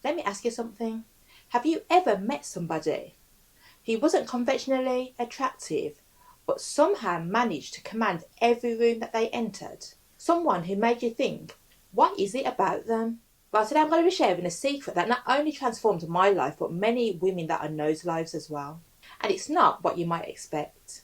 Let me ask you something. Have you ever met somebody who wasn't conventionally attractive, but somehow managed to command every room that they entered? Someone who made you think, what is it about them? Well, today I'm going to be sharing a secret that not only transformed my life, but many women that I know's lives as well. And it's not what you might expect.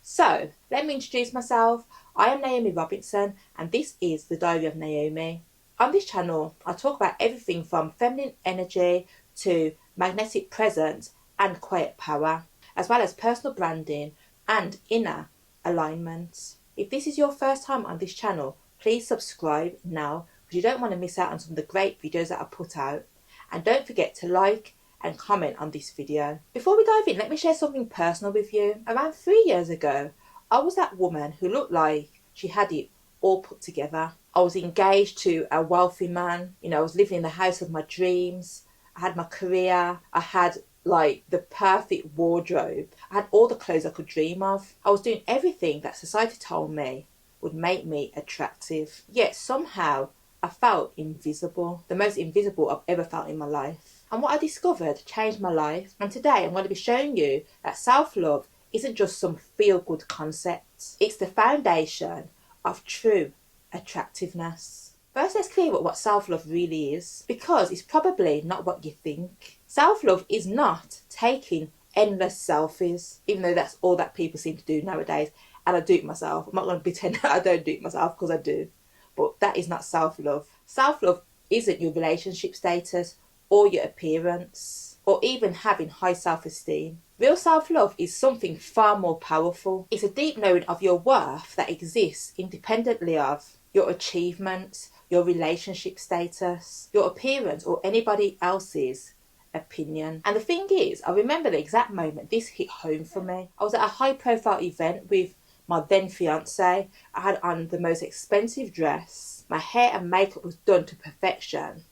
So, let me introduce myself. I am Naomi Robinson, and this is the Diary of Naomi. On this channel, I talk about everything from feminine energy to magnetic presence and quiet power, as well as personal branding and inner alignment. If this is your first time on this channel, please subscribe now, because you don't want to miss out on some of the great videos that I put out. And don't forget to like and comment on this video. Before we dive in, let me share something personal with you. Around 3 years ago, I was that woman who looked like she had it all put together. I was engaged to a wealthy man. I was living in the house of my dreams. I had my career. I had like the perfect wardrobe. I had all the clothes I could dream of. I was doing everything that society told me would make me attractive. Yet somehow I felt invisible. The most invisible I've ever felt in my life. And what I discovered changed my life. And today I'm going to be showing you that self-love isn't just some feel-good concept. It's the foundation of true attractiveness. First, let's clear up what self-love really is, because it's probably not what you think. Self-love is not taking endless selfies, even though that's all that people seem to do nowadays. And I do it myself. I'm not going to pretend that I don't do it myself, because I do. But that is not self-love. Self-love isn't your relationship status or your appearance, or even having high self-esteem. Real self-love is something far more powerful. It's a deep knowing of your worth that exists independently of your achievements, your relationship status, your appearance, or anybody else's opinion. And the thing is, I remember the exact moment this hit home for me. I was at a high-profile event with my then fiance. I had on the most expensive dress. My hair and makeup was done to perfection.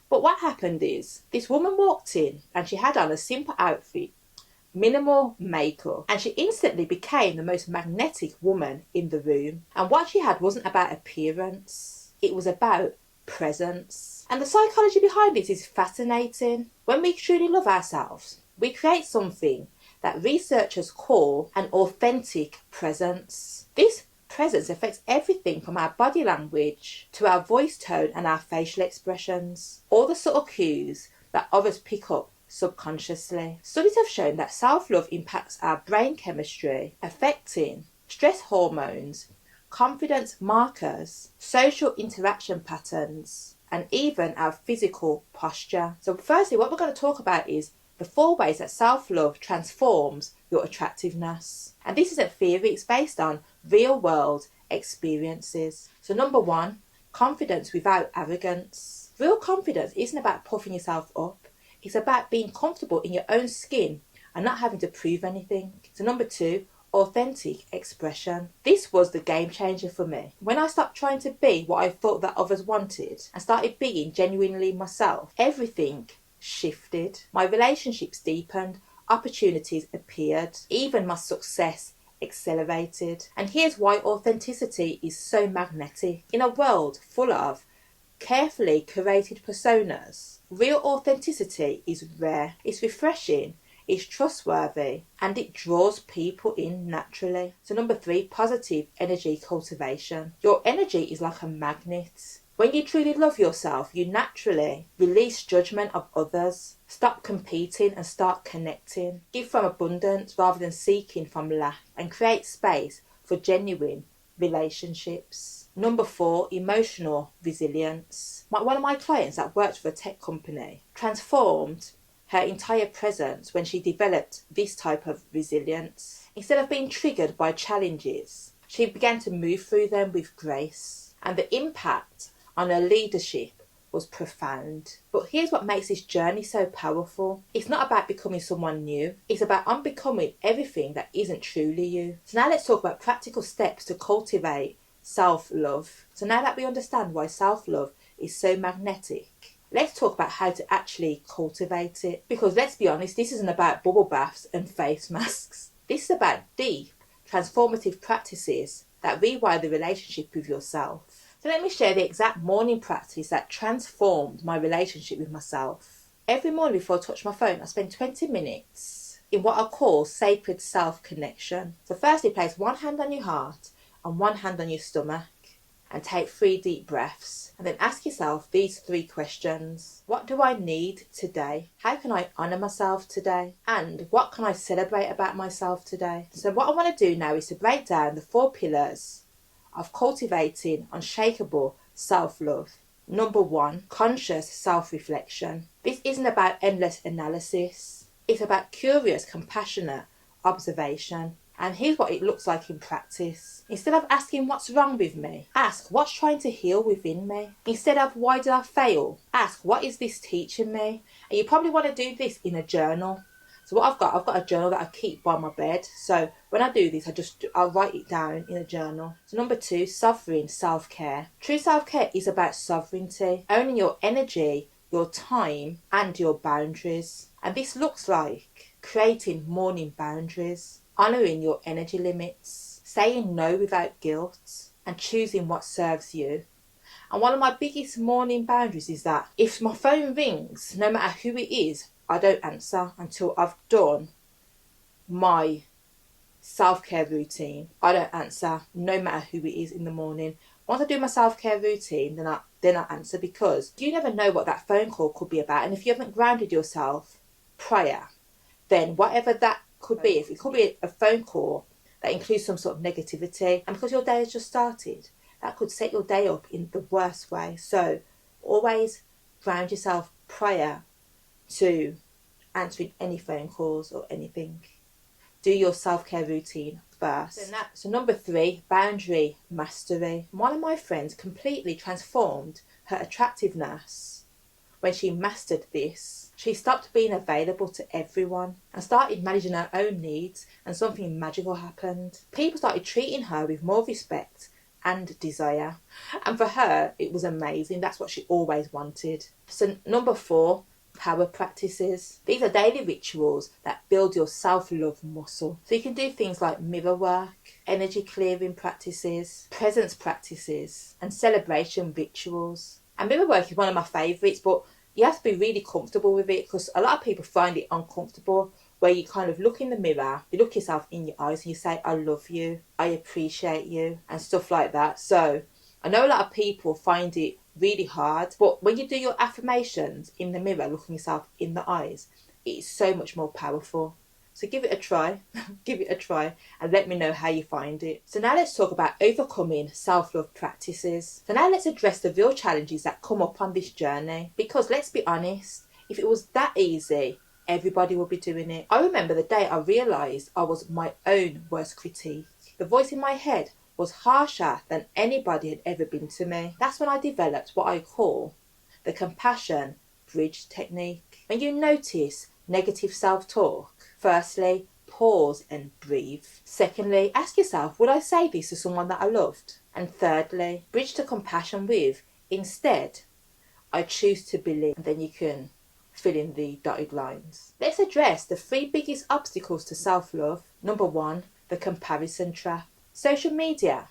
But what happened is, this woman walked in and she had on a simple outfit, minimal makeup, and she instantly became the most magnetic woman in the room. And what she had wasn't about appearance, it was about presence. And the psychology behind this is fascinating. When we truly love ourselves, we create something that researchers call an authentic presence. This presence affects everything from our body language to our voice tone and our facial expressions, all the subtle cues that others pick up subconsciously. Studies have shown that self-love impacts our brain chemistry, affecting stress hormones, confidence markers, social interaction patterns, and even our physical posture. So firstly, what we're going to talk about is the 4 ways that self-love transforms your attractiveness. And this isn't theory, it's based on real-world experiences. So number 1, confidence without arrogance. Real confidence isn't about puffing yourself up. It's about being comfortable in your own skin and not having to prove anything. So number 2, authentic expression. This was the game changer for me. When I stopped trying to be what I thought that others wanted and started being genuinely myself, everything shifted. My relationships deepened, opportunities appeared, even my success accelerated. And here's why authenticity is so magnetic. In a world full of carefully curated personas, real authenticity is rare, it's refreshing, it's trustworthy, and it draws people in naturally. So number 3, positive energy cultivation. Your energy is like a magnet. When you truly love yourself, you naturally release judgment of others, stop competing and start connecting. Give from abundance rather than seeking from lack, and create space for genuine relationships. Number 4, emotional resilience. One of my clients that worked for a tech company transformed her entire presence when she developed this type of resilience. Instead of being triggered by challenges, she began to move through them with grace. And the impact on her leadership was profound. But here's what makes this journey so powerful. It's not about becoming someone new. It's about unbecoming everything that isn't truly you. So now let's talk about practical steps to cultivate self-love. So now that we understand why self-love is so magnetic, let's talk about how to actually cultivate it. Because let's be honest, this isn't about bubble baths and face masks. This is about deep, transformative practices that rewire the relationship with yourself. So let me share the exact morning practice that transformed my relationship with myself. Every morning before I touch my phone, I spend 20 minutes in what I call sacred self-connection. So firstly, place one hand on your heart and one hand on your stomach and take 3 deep breaths. And then ask yourself these 3 questions. What do I need today? How can I honour myself today? And what can I celebrate about myself today? So what I want to do now is to break down the 4 pillars of cultivating unshakable self-love. Number 1, conscious self-reflection. This isn't about endless analysis. It's about curious, compassionate observation. And here's what it looks like in practice. Instead of asking what's wrong with me, ask what's trying to heal within me. Instead of why did I fail, ask what is this teaching me? And you probably want to do this in a journal. So what I've got a journal that I keep by my bed. So when I do this, I'll write it down in a journal. So number 2, sovereign self-care. True self-care is about sovereignty, owning your energy, your time, and your boundaries. And this looks like creating morning boundaries, honouring your energy limits, saying no without guilt, and choosing what serves you. And one of my biggest morning boundaries is that if my phone rings, no matter who it is, I don't answer until I've done my self-care routine. I don't answer no matter who it is in the morning. Once I do my self-care routine, then I answer, because you never know what that phone call could be about. And if you haven't grounded yourself prior, then whatever that could be, if it could be a phone call that includes some sort of negativity, and because your day has just started, that could set your day up in the worst way. So always ground yourself prior to answering any phone calls or anything. Do your self-care routine first. So number 3, boundary mastery. One of my friends completely transformed her attractiveness when she mastered this. She stopped being available to everyone and started managing her own needs, and something magical happened. People started treating her with more respect and desire. And for her, it was amazing. That's what she always wanted. So number 4, power practices. These are daily rituals that build your self-love muscle. So you can do things like mirror work, energy clearing practices, presence practices, and celebration rituals. And mirror work is one of my favourites, but you have to be really comfortable with it, because a lot of people find it uncomfortable, where you kind of look in the mirror, you look yourself in your eyes and you say, I love you, I appreciate you, and stuff like that. So I know a lot of people find it really hard, but when you do your affirmations in the mirror, looking yourself in the eyes, it's so much more powerful. So give it a try, give it a try, and let me know how you find it. So now let's talk about overcoming self-love practices. So now let's address the real challenges that come up on this journey, because let's be honest, if it was that easy, everybody would be doing it. I remember the day I realised I was my own worst critique. The voice in my head was harsher than anybody had ever been to me. That's when I developed what I call the compassion bridge technique. When you notice negative self-talk, firstly, pause and breathe. Secondly, ask yourself, would I say this to someone that I loved? And thirdly, bridge to compassion with, instead, I choose to believe. And then you can fill in the dotted lines. Let's address the 3 biggest obstacles to self-love. Number 1, the comparison trap. Social media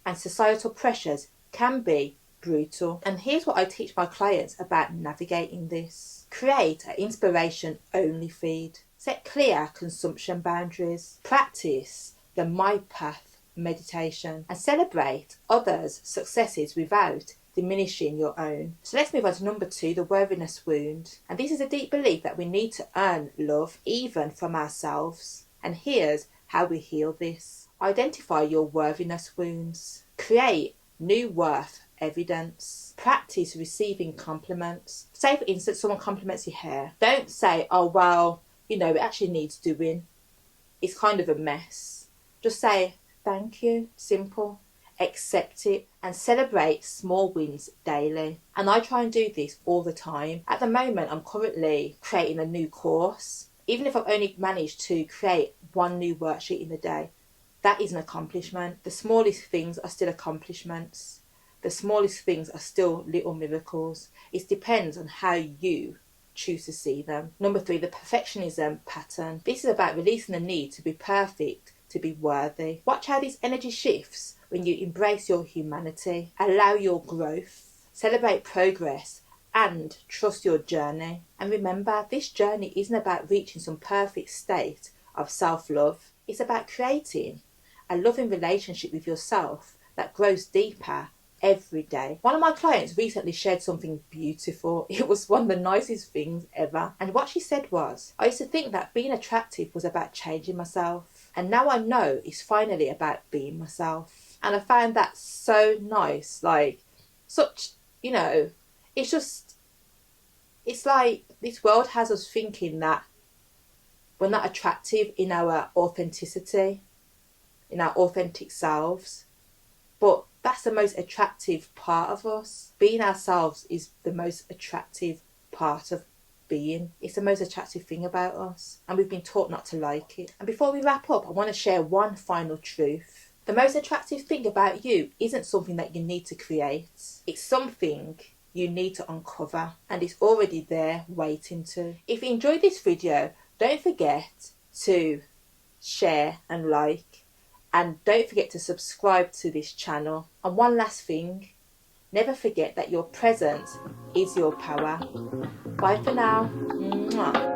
and societal pressures can be brutal. And here's what I teach my clients about navigating this. Create an inspiration-only feed. Set clear consumption boundaries. Practice the My Path meditation. And celebrate others' successes without diminishing your own. So let's move on to number 2, the worthiness wound. And this is a deep belief that we need to earn love even from ourselves. And here's how we heal this. Identify your worthiness wounds. Create new worth evidence. Practice receiving compliments. Say, for instance, someone compliments your hair. Don't say, oh, well, it actually needs doing. It's kind of a mess. Just say, thank you. Simple. Accept it and celebrate small wins daily. And I try and do this all the time. At the moment, I'm currently creating a new course. Even if I've only managed to create 1 new worksheet in a day, that is an accomplishment. The smallest things are still accomplishments. The smallest things are still little miracles. It depends on how you choose to see them. Number 3, the perfectionism pattern. This is about releasing the need to be perfect, to be worthy. Watch how these energy shifts when you embrace your humanity, allow your growth, celebrate progress, and trust your journey. And remember, this journey isn't about reaching some perfect state of self-love. It's about creating a loving relationship with yourself that grows deeper every day. One of my clients recently shared something beautiful. It was one of the nicest things ever. And what she said was, I used to think that being attractive was about changing myself. And now I know it's finally about being myself. And I found that so nice. Like, such, it's like this world has us thinking that we're not attractive in our authenticity, in our authentic selves. But that's the most attractive part of us. Being ourselves is the most attractive part of being. It's the most attractive thing about us. And we've been taught not to like it. And before we wrap up, I want to share one final truth. The most attractive thing about you isn't something that you need to create. It's something you need to uncover. And it's already there waiting to. If you enjoyed this video, don't forget to share and like. And don't forget to subscribe to this channel. And one last thing, never forget that your presence is your power. Bye for now. Mwah.